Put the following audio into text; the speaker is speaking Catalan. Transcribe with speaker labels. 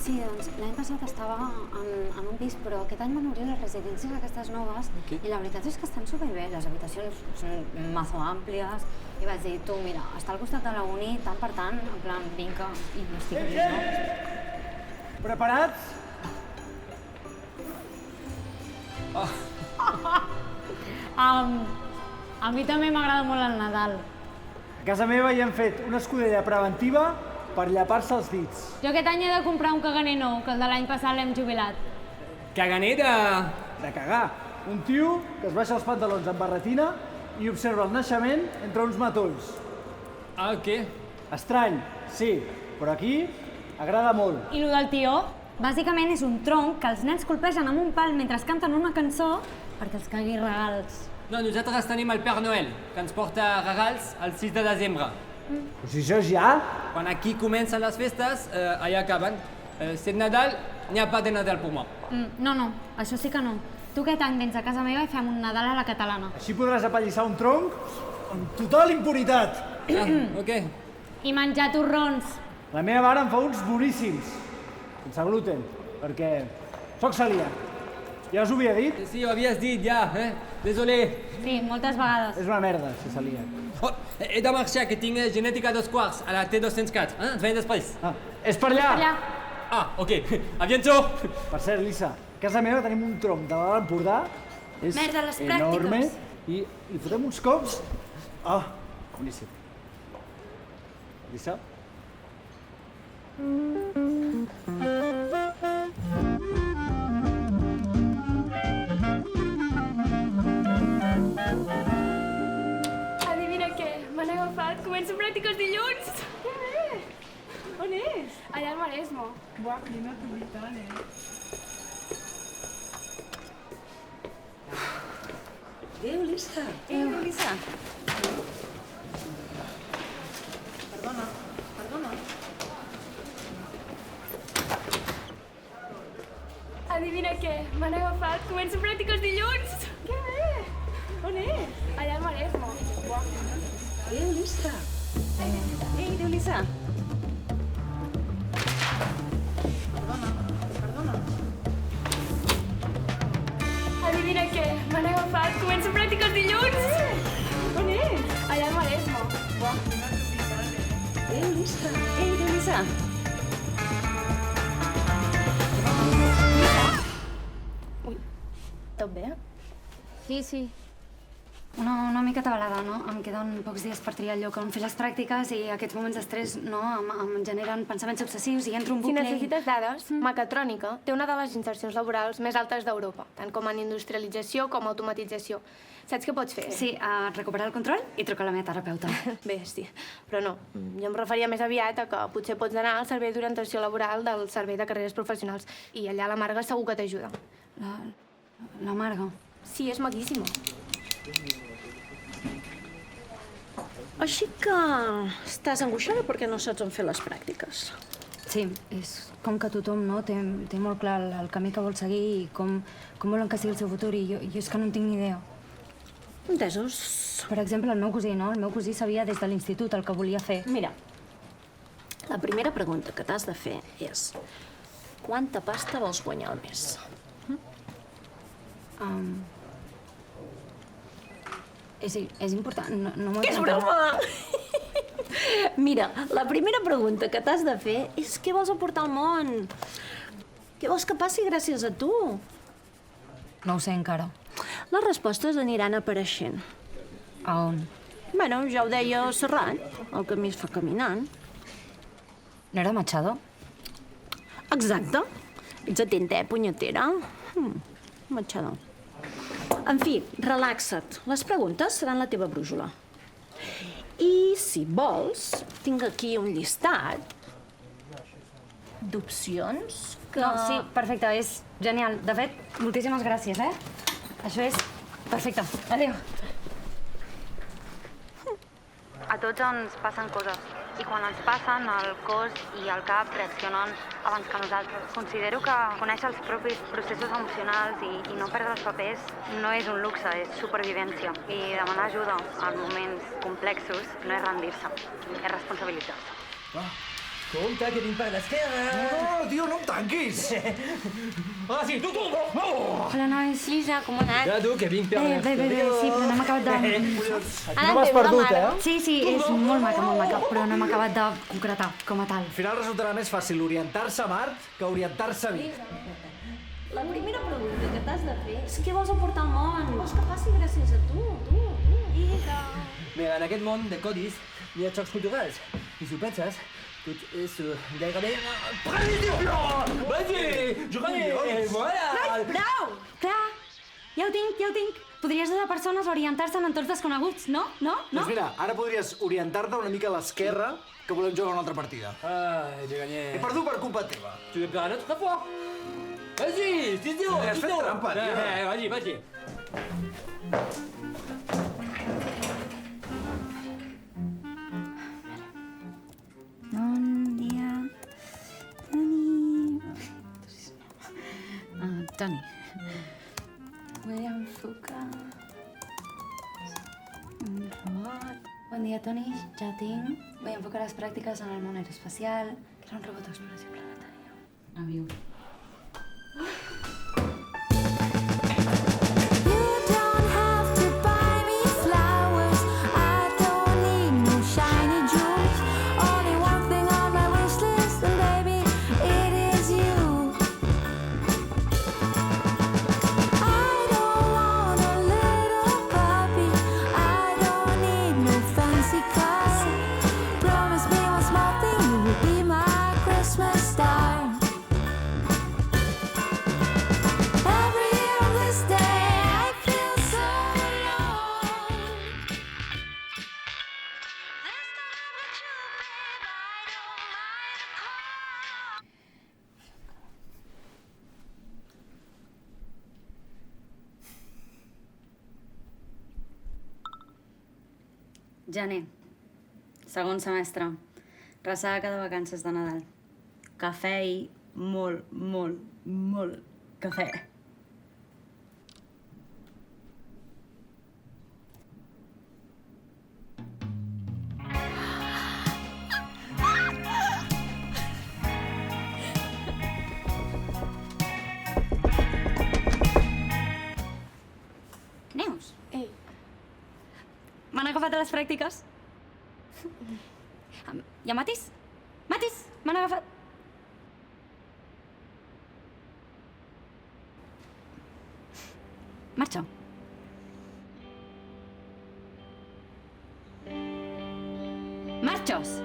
Speaker 1: Sí, doncs l'any passat estava en un pis, però aquest any van obrir les residències aquestes noves i la veritat és que estan superbé, les habitacions són mazo àmplies i vaig dir, tu, mira, està al costat de la uni, tant per tant, en plan, vinga, i no estic aquí, no?
Speaker 2: Preparats?
Speaker 3: A mi també m'agrada molt el Nadal.
Speaker 2: A casa meva hi hem fet una escudella preventiva per llapar-se els dits.
Speaker 3: Jo aquest any he de comprar un caganer nou, que el de l'any passat l'hem jubilat.
Speaker 4: Caganer de...
Speaker 2: De cagar. Un tio que es baixa els pantalons amb barretina i observa el naixement entre uns matolls.
Speaker 4: Ah, què?
Speaker 2: Estrany, sí, però aquí agrada molt.
Speaker 3: I lo del tió?
Speaker 1: Bàsicament és un tronc que els nens colpegen amb un pal mentre canten una cançó perquè els caigui regals.
Speaker 4: No, nosaltres tenim el Père Noël, que ens porta regals el 6 de desembre.
Speaker 2: Però si això és ja...
Speaker 4: Quan aquí comencen les festes, allà acaben. Si és Nadal, n'hi ha pas de Nadal per mi.
Speaker 1: No, això sí que no. Tu aquest any vens a casa meva i fem un Nadal a la catalana.
Speaker 2: Així podràs apallissar un tronc amb total impunitat.
Speaker 4: Ok.
Speaker 3: I menjar torrons.
Speaker 2: La meva mare en fa uns boníssims, sense gluten, perquè soc celíac. Ja us ho havia dit?
Speaker 4: Sí, ho havies dit ja, Désolé.
Speaker 3: Sí, moltes vegades.
Speaker 2: És una merda, ser celíac.
Speaker 4: Oh, he de marxar, que tinc genètica 2 quarts a la T204. Ens veiem després.
Speaker 2: És per allà!
Speaker 3: Allà.
Speaker 4: Ah, ok. A bientó!
Speaker 2: Per cert, Lisa, a casa meva tenim un tronc de l'Alt Empordà. És
Speaker 1: Merda, les
Speaker 2: enorme.
Speaker 1: pràctiques.
Speaker 2: I li fotem uns cops. Ah, boníssim. Lisa?
Speaker 5: Adivina què? M'han agafat. Començo pràctiques dilluns. Que bé! On és? Allà al Maresme.
Speaker 6: Buah, quina activitat,
Speaker 7: Adéu, Lisa. Adéu, Lisa. Perdona.
Speaker 5: Adivina què? M'han agafat. Començo pràctiques dilluns. Que bé! On és? Allà al Maresme. Buah.
Speaker 7: Adéu, Lisa. Ei, adéu, Lisa.
Speaker 5: Adivina què? M'han agafat. Començo pràctiques dilluns. On és? Allà al Maresme. Buah.
Speaker 7: Adéu, Lisa. Ei, adéu, Lisa.
Speaker 5: Tot bé?
Speaker 3: Sí.
Speaker 1: Una mica atabalada, no? Em queden pocs dies per triar el lloc on fer les pràctiques i aquests moments d'estrès, no? Em generen pensaments obsessius i entro en
Speaker 5: Si
Speaker 1: bucle.
Speaker 5: necessites dades, Mecatrònica té una de les insercions laborals més altes d'Europa, tant com en industrialització com automatització. Saps què pots fer?
Speaker 1: Sí, recuperar el control i trucar a la meva terapeuta.
Speaker 5: Bé, sí, però no. Jo em referia més aviat a que potser pots anar al servei d'orientació laboral del Servei de Carreres Professionals i allà la Marga segur que t'ajuda.
Speaker 1: La Marga.
Speaker 5: Sí, és maquíssima.
Speaker 7: Així que estàs angoixada perquè no saps on fer les pràctiques.
Speaker 1: Sí, és com que tothom no, té molt clar el camí que vol seguir i com volen que sigui el seu futur i jo és que no en tinc ni idea.
Speaker 7: Entesos.
Speaker 1: Per exemple, el meu cosí, no? El meu cosí sabia des de l'institut el que volia fer.
Speaker 7: Mira, la primera pregunta que t'has de fer és quanta pasta vols guanyar al mes?
Speaker 1: És important, no m'ho he
Speaker 7: És
Speaker 1: preguntat.
Speaker 7: broma! Mira, la primera pregunta que t'has de fer és què vols aportar al món? Què vols que passi gràcies a tu?
Speaker 1: No ho sé encara.
Speaker 7: Les respostes aniran apareixent.
Speaker 1: A on?
Speaker 7: Bueno, ja ho deia Serrat, el camí es fa caminant.
Speaker 1: No era Machado?
Speaker 7: Exacte. Ets atent, punyetera? Machado. En fi, relaxa't. Les preguntes seran la teva brúixola. I, si vols, tinc aquí un llistat d'opcions que...
Speaker 1: No, sí, perfecte, és genial. De fet, moltíssimes gràcies, Això és perfecte. Adéu. A tots ens passen coses. I quan ens passen, el cos i el cap reaccionen abans que nosaltres. Considero que conèixer els propis processos emocionals i no perdre els papers no és un luxe, és supervivència. I demanar ajuda en moments complexos no és rendir-se, és responsabilitzar-se.
Speaker 4: Compte, que vinc per l'esquerra.
Speaker 8: No, tio, no em tanquis!
Speaker 4: Ah, sí, tu!
Speaker 1: Hola, nois, Lisa, com ha anat?
Speaker 4: Ja, tu, que vinc per
Speaker 1: Bé,
Speaker 4: l'esquerra.
Speaker 1: sí, però no hem acabat de...
Speaker 2: No m'has perdut, eh?
Speaker 1: Sí, és molt maca, però no hem acabat de concretar com a tal.
Speaker 2: Al final resultarà més fàcil orientar-se a Mart que orientar-se a Vic.
Speaker 7: La primera pregunta que t'has de fer és què vols aportar al món? Vols que passi gràcies a tu?
Speaker 4: Mira, en aquest món de codis hi ha xocs culturals. I si ho penses, tot és gairebé... Previsible! Vas-y! Jo guanyé! Voilà!
Speaker 1: Prou! Clar, ja ho tinc. Podries ajudar persones a orientar-se en entorns desconeguts, no?
Speaker 2: Doncs mira, ara podries orientar-te una mica a l'esquerra, que volem jugar una altra partida.
Speaker 4: Ai, j'ai gagné.
Speaker 2: He perdut per culpa teva.
Speaker 4: Tu veux faire un autre fois? Vas-y, c'est dur,
Speaker 2: Has fet trampa, tio.
Speaker 4: Vas-y.
Speaker 1: Bon dia, Toni. Vull enfocar... un robot. Bon dia, Toni. Ja tinc. Vull enfocar les pràctiques en el món aeroespacial, que era un robot d'exploració planetària. Aviu. Gener, segon semestre, ressaca de vacances de Nadal, cafè i molt cafè. Neus?
Speaker 5: Ei,
Speaker 1: M'han agafat a les pràctiques? I a Matis? Matis, m'han agafat... Marxo. Marxos!